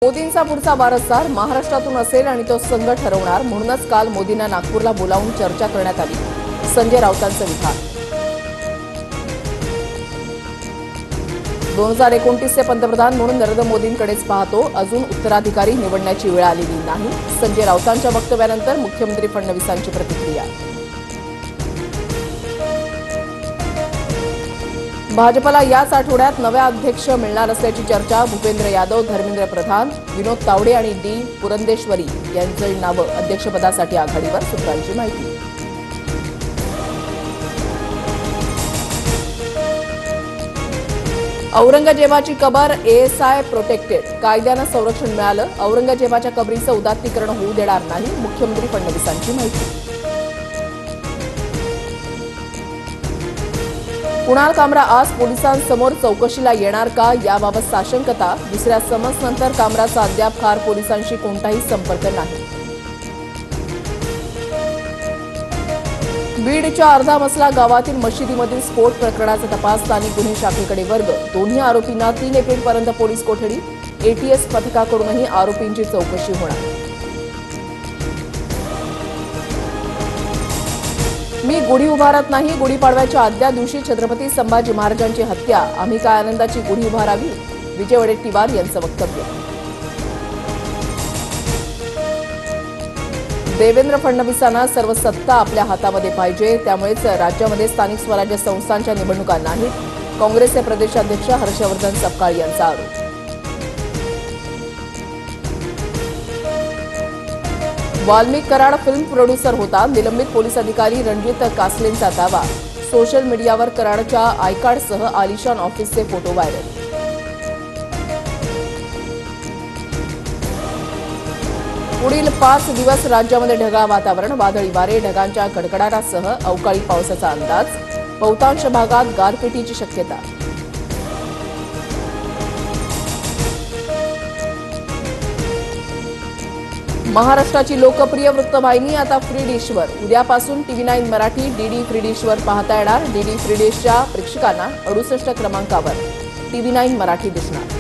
मोदींचा पुढचा वारसदार महाराष्ट्रातून असेल आणि तो संघ ठरवणार, म्हणूनच काल मोदींना नागपूरला बोलावून चर्चा करण्यात आली. संजय राऊतांचं विधान. 2029चे पंतप्रधान म्हणून नरेंद्र मोदींकडेच पाहतो, अजून उत्तराधिकारी निवडण्याची वेळ आलेली नाही. संजय राऊतांच्या वक्तव्यानंतर मुख्यमंत्री फडणवीसांची प्रतिक्रिया. भाजपला याच आठवड्यात नव्या अध्यक्ष मिळणार असल्याची चर्चा. भूपेंद्र यादव, धर्मेंद्र प्रधान, विनोद तावडे आणि डी. पुरंदेश्वरी यांची नावं अध्यक्षपदासाठी आघाडीवर, सूत्रांची माहिती. औरंगजेबाची कबर एएसआय प्रोटेक्टेड, कायद्यानं संरक्षण मिळालं. औरंगजेबाच्या कबरीचं उदात्तीकरण होऊ देणार नाही, मुख्यमंत्री फडणवीसांची माहिती. कुणाल कामरा आज पोलिसांसमोर चौकशीला येणार का, याबाबत साशंकता. दुसऱ्या समन्सनंतर कामराचा अद्याप खार पोलिसांशी कोणताही संपर्क नाही. बीडच्या अर्धा मसला गावातील मशिदीमधील स्फोट प्रकरणाचा तपास स्थानिक गुन्हे शाखेकडे वर्ग. दोन्ही आरोपींना 3 एप्रिलपर्यंत पोलीस कोठडी. एटीएस पथकाकडूनही आरोपींची चौकशी होणार. मी गुढी उभारत नाही, गुढीपाडव्याच्या आदल्या दिवशी छत्रपती संभाजी महाराजांची हत्या, आम्ही काय आनंदाची गुढी उभारावी, विजय वडेट्टीवार यांचं वक्तव्य. देवेंद्र फडणवीसांना सर्व सत्ता आपल्या हातामध्ये पाहिजे, त्यामुळेच राज्यामध्ये स्थानिक स्वराज्य संस्थांच्या निवडणुका नाहीत, काँग्रेसचे प्रदेशाध्यक्ष हर्षवर्धन सपकाळ यांचा आरोप. वाल्मिक कराड फिल्म प्रोड्युसर होता, निलंबित पोलीस अधिकारी रणजित कासलेंचा दावा. सोशल मीडियावर कराडच्या आयकार्डसह आलिशान ऑफिसचे फोटो व्हायरल. पुढील 5 दिवस राज्यामध्ये ढगाळ वातावरण, वादळी वारे, ढगांच्या कडकडाटासह अवकाळी पावसाचा अंदाज. बहुतांश भागात गारपिटीची शक्यता. महाराष्ट्राची लोकप्रिय वृत्तवाहिनी आता फ्री डिशवर. उद्यापासून TV9 मराठी डीडी फ्री डिशवर पाहता येणार. डीडी फ्री डिशच्या प्रेक्षकांना 68 क्रमांकावर TV9 मराठी दिसणार.